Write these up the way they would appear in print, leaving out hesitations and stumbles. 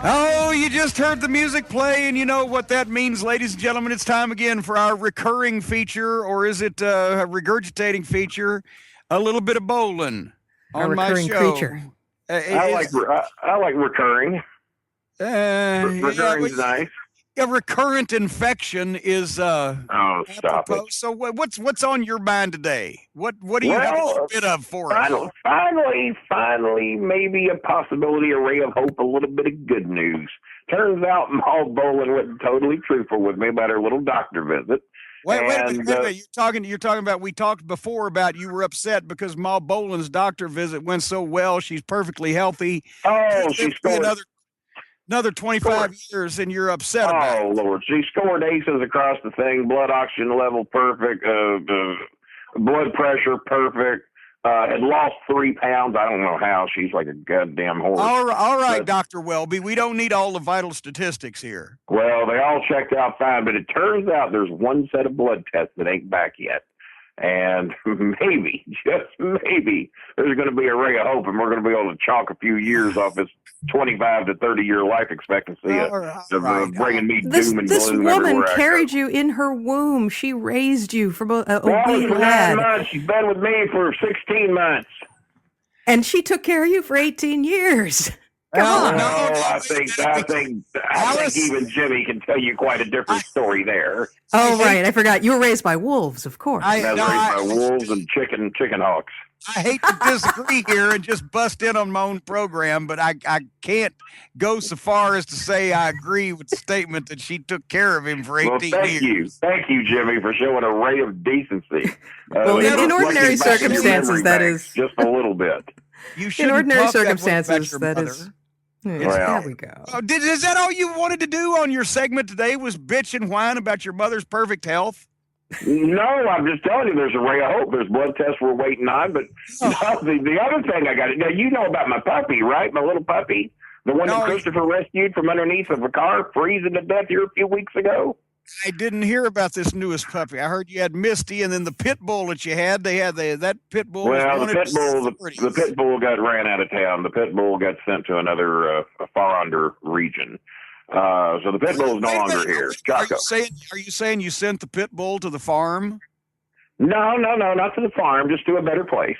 Oh, you just heard the music play, and you know what that means, ladies and gentlemen. It's time again for our recurring feature, or is it a regurgitating feature? A little bit of Bolin on my show. Creature. I like recurring. Recurring's nice. A recurrent infection is stop apropos. it. So what's on your mind today? What do you have a little bit of for us? Finally, maybe a possibility, a ray of hope, a little bit of good news. Turns out Ma Bolin wasn't totally truthful with me about her little doctor visit. Wait a minute. You're talking about, we talked before about you were upset because Ma Bolin's doctor visit went so well. She's perfectly healthy. Oh, she scored another 25 years, and you're upset about it. Oh, Lord. She scored aces across the thing, blood oxygen level perfect, blood pressure perfect, had lost 3 pounds. I don't know how. She's like a goddamn horse. All right, Dr. Welby. We don't need all the vital statistics here. Well, they all checked out fine, but it turns out there's one set of blood tests that ain't back yet. And maybe, just maybe, there's going to be a ray of hope, and we're going to be able to chalk a few years off this 25 to 30-year life expectancy bringing me doom and gloom. This woman carried you in her womb. She raised you from a wee lad. 9 months. She's been with me for 16 months. And she took care of you for 18 years. Come on. I think even Jimmy can tell you quite a different story there. Oh, right. I forgot. You were raised by wolves, of course. I was raised by wolves and chicken hawks. I hate to disagree here and just bust in on my own program, but I can't go so far as to say I agree with the statement that she took care of him for 18 years. Thank you, Jimmy, for showing a ray of decency. Well, in ordinary circumstances, that is just a little bit. In ordinary circumstances, that is. There we go. Is that all you wanted to do on your segment today? Was bitch and whine about your mother's perfect health? No, I'm just telling you, there's a ray of hope. There's blood tests we're waiting on, but the other thing I got now, you know about my puppy, right? My little puppy, the one that Christopher rescued from underneath of a car, freezing to death here a few weeks ago. I didn't hear about this newest puppy. I heard you had Misty, and then the pit bull that you had. That pit bull. Well, the pit bull got ran out of town. The pit bull got sent to another far under region. So the pit bull is no longer here. Are you saying you sent the pit bull to the farm? No, not to the farm. Just to a better place.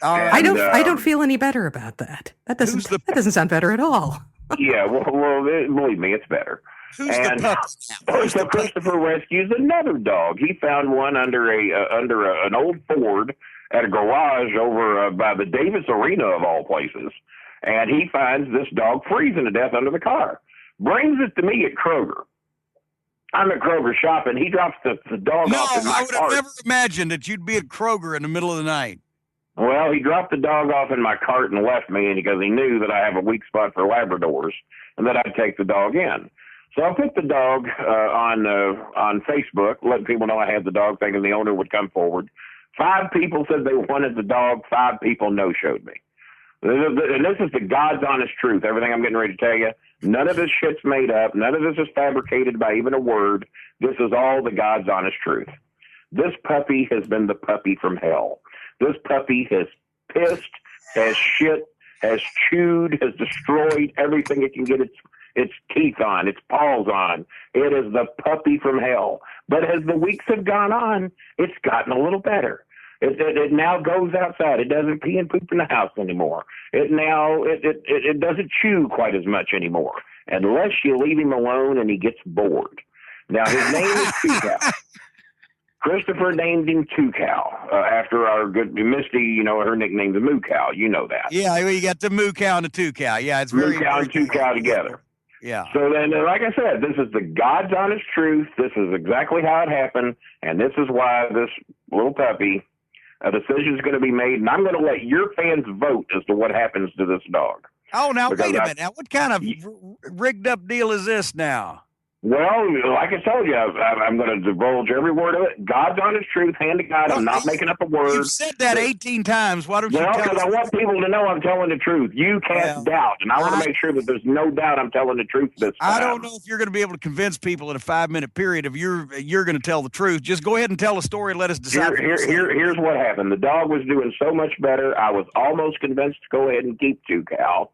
I don't feel any better about that. That doesn't sound better at all. Yeah, well, believe me, it's better. So Christopher rescues another dog. He found one under an old Ford at a garage over by the Davis Arena of all places, and he finds this dog freezing to death under the car. Brings it to me at Kroger. I'm at Kroger shopping. He drops the dog off in my cart. I would have never imagined that you'd be at Kroger in the middle of the night. Well, he dropped the dog off in my cart and left me, and because he knew that I have a weak spot for Labradors and that I'd take the dog in. So I put the dog on Facebook, letting people know I had the dog, thinking the owner would come forward. 5 people said they wanted the dog. 5 people no-showed me. And this is the God's honest truth, everything I'm getting ready to tell you. None of this shit's made up. None of this is fabricated by even a word. This is all the God's honest truth. This puppy has been the puppy from hell. This puppy has pissed, has shit, has chewed, has destroyed everything it can get its teeth on, its paws on. It is the puppy from hell. But as the weeks have gone on, it's gotten a little better. It now goes outside. It doesn't pee and poop in the house anymore. It doesn't chew quite as much anymore, unless you leave him alone and he gets bored. Now, his name is Two Cow. Christopher named him Two Cow after our good Misty. Her nickname's Moo Cow. You know that. Yeah, you got the Moo Cow and the Two Cow. Yeah, it's very Moo Cow and Two Cow together. Yeah. So then, like I said, this is the God's honest truth. This is exactly how it happened, and this is why this little puppy, a decision is going to be made, and I'm going to let your fans vote as to what happens to this dog. Oh, now wait a minute. Now, what kind of rigged up deal is this now? Well, like I told you, I'm going to divulge every word of it. God's honest truth, hand to God. I'm not making up a word. You've said that 18 times. Why don't you tell us? Well, because I want people to know I'm telling the truth. You cast doubt, and I want to make sure that there's no doubt I'm telling the truth this time. I don't know if you're going to be able to convince people in a 5-minute period if you're going to tell the truth. Just go ahead and tell the story and let us decide. Here's what happened. The dog was doing so much better, I was almost convinced to go ahead and keep Two Cow.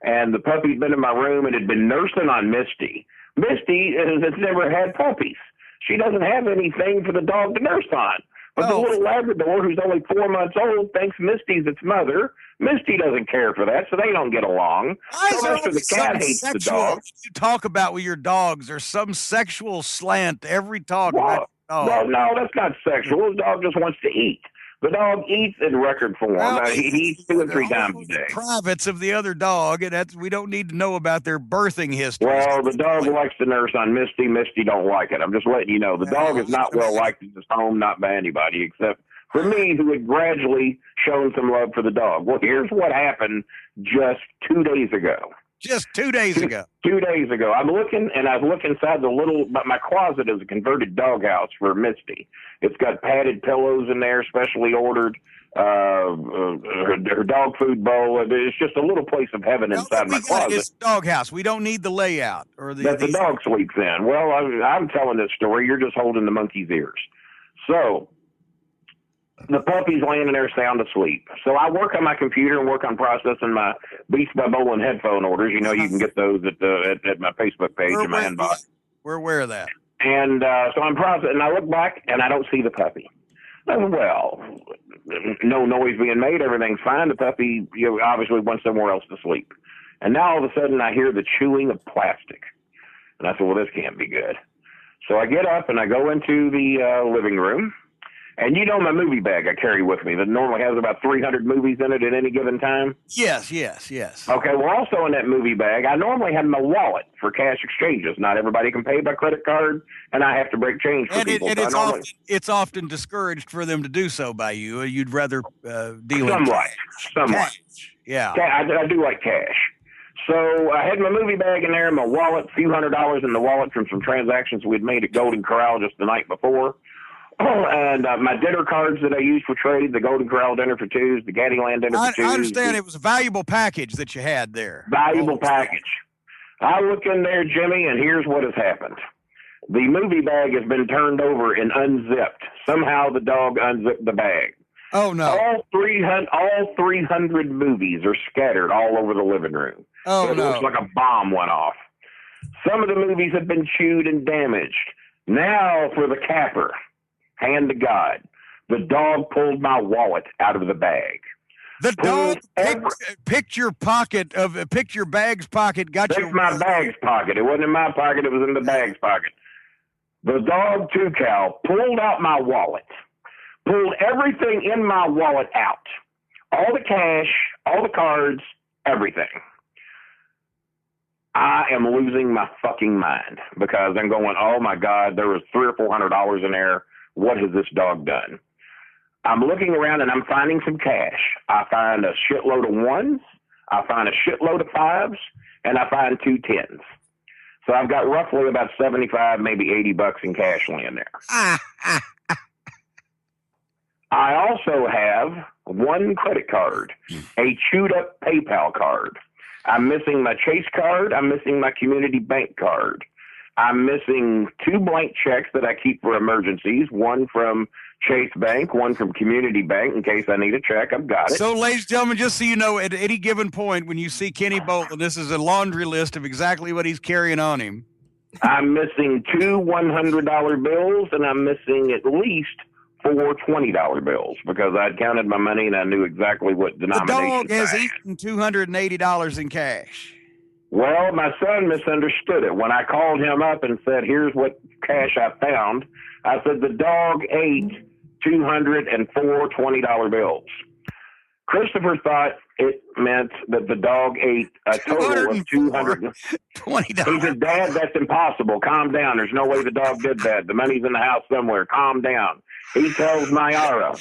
and the puppy'd been in my room and had been nursing on Misty. Misty has never had puppies. She doesn't have anything for the dog to nurse on. But the little Labrador, who's only 4 months old, thinks Misty's its mother. Misty doesn't care for that, so they don't get along. So after the cat hates the dog. You talk about with your dogs. There's some sexual slant to every talk about your dog. Well, no, that's not sexual. The dog just wants to eat. The dog eats in record form. He eats 2 and 3 times a day. Privates of the other dog, and we don't need to know about their birthing history. Well, the dog likes to nurse on Misty. Misty don't like it. I'm just letting you know. The dog is not well liked at this home, not by anybody, except for me, who had gradually shown some love for the dog. Well, here's what happened just 2 days ago. Just 2 days ago. 2 days ago. I'm looking, and I look inside but my closet is a converted doghouse for Misty. It's got padded pillows in there, specially ordered, her dog food bowl. It's just a little place of heaven inside my closet. It's doghouse. We don't need the layout. That the dog sleeps in. Well, I'm telling this story. You're just holding the monkey's ears. So the puppy's laying in there sound asleep. So I work on my computer and work on processing my Beats by Bolin headphone orders. You know, you can get those at my Facebook page in my inbox. We're aware of that. And so I'm processing, and I look back, and I don't see the puppy. Well, no noise being made. Everything's fine. The puppy obviously went somewhere else to sleep. And now all of a sudden I hear the chewing of plastic. And I said, well, this can't be good. So I get up, and I go into the living room. And you know my movie bag I carry with me that normally has about 300 movies in it at any given time? Yes. Okay, well, also in that movie bag, I normally have my wallet for cash exchanges. Not everybody can pay by credit card, and I have to break change for people. It's often discouraged for them to do so by you. You'd rather deal in somewhat. Cash. Yeah. I do like cash. So I had my movie bag in there, my wallet, a few $100s in the wallet from some transactions we'd made at Golden Corral just the night before. Oh, and my dinner cards that I used for trade, the Golden Corral dinner for twos, the Gattyland dinner for twos. I understand it was a valuable package that you had there. Valuable package. I look in there, Jimmy, and here's what has happened. The movie bag has been turned over and unzipped. Somehow the dog unzipped the bag. Oh, no. All 300 movies are scattered all over the living room. Oh, it looks like a bomb went off. Some of the movies have been chewed and damaged. Now for the capper. Hand to God, the dog pulled my wallet out of the bag. The dog picked your bag's pocket, picked my bag's pocket. It wasn't in my pocket, it was in the bag's pocket. The dog, too, Cal, pulled out my wallet, pulled everything in my wallet out. All the cash, all the cards, everything. I am losing my fucking mind because I'm going, oh my God, there was $300 or $400 in there. What has this dog done? I'm looking around and I'm finding some cash. I find a shitload of ones, I find a shitload of fives, and I find 2 10s. So I've got roughly about 75, maybe $80 in cash laying there. I also have 1 credit card, a chewed up PayPal card. I'm missing my Chase card. I'm missing my Community Bank card. I'm missing 2 blank checks that I keep for emergencies, 1 from Chase Bank, 1 from Community Bank in case I need a check. I've got it. So, ladies and gentlemen, just so you know, at any given point when you see Kenny Bolin, this is a laundry list of exactly what he's carrying on him. I'm missing 2 $100 bills, and I'm missing at least 4 $20 bills because I'd counted my money and I knew exactly what denomination. The dog has eaten $280 in cash. Well, my son misunderstood it. When I called him up and said, here's what cash I found, I said the dog ate 204 $20 bills. Christopher thought it meant that the dog ate a total of $220. He said, Dad, that's impossible. Calm down. There's no way the dog did that. The money's in the house somewhere. Calm down. He tells Myra,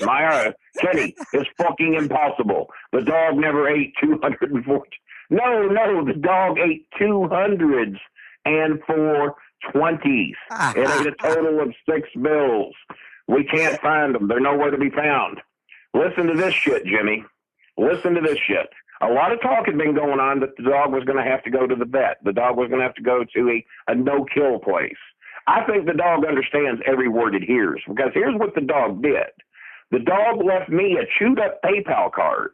Kenny, it's fucking impossible. The dog never ate 240. No, the dog ate 200s and 4 20s. It ate a total of 6 bills. We can't find them. They're nowhere to be found. Listen to this shit, Jimmy. Listen to this shit. A lot of talk had been going on that the dog was going to have to go to the vet. The dog was going to have to go to a no-kill place. I think the dog understands every word it hears because here's what the dog did. The dog left me a chewed-up PayPal card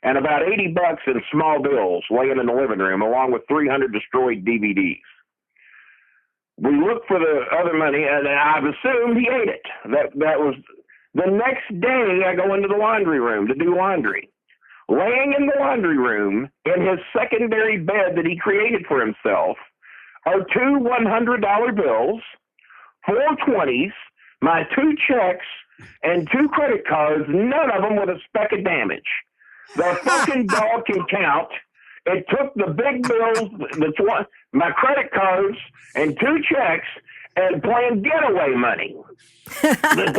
and about $80 in small bills laying in the living room, along with 300 destroyed DVDs. We looked for the other money, and I've assumed he ate it. That was the next day. I go into the laundry room to do laundry. Laying in the laundry room in his secondary bed that he created for himself are 2 $100 bills, 4 20s, my 2 checks, and 2 credit cards, none of them with a speck of damage. The fucking dog can count. It took the big bills, my credit cards, and 2 checks, and playing getaway money. The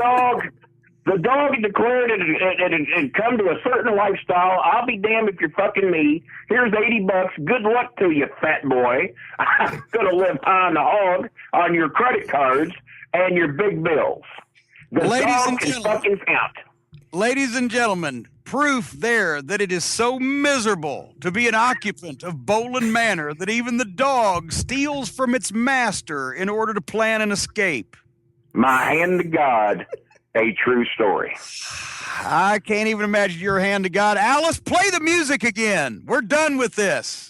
dog declared it had come to a certain lifestyle. I'll be damned if you're fucking me. Here's $80. Good luck to you, fat boy. I'm gonna live high on the hog on your credit cards and your big bills. The dog can fucking count. Ladies and gentlemen, proof there that it is so miserable to be an occupant of Bolin Manor that even the dog steals from its master in order to plan an escape. My hand to God, a true story. I can't even imagine your hand to God. Alice, play the music again. We're done with this.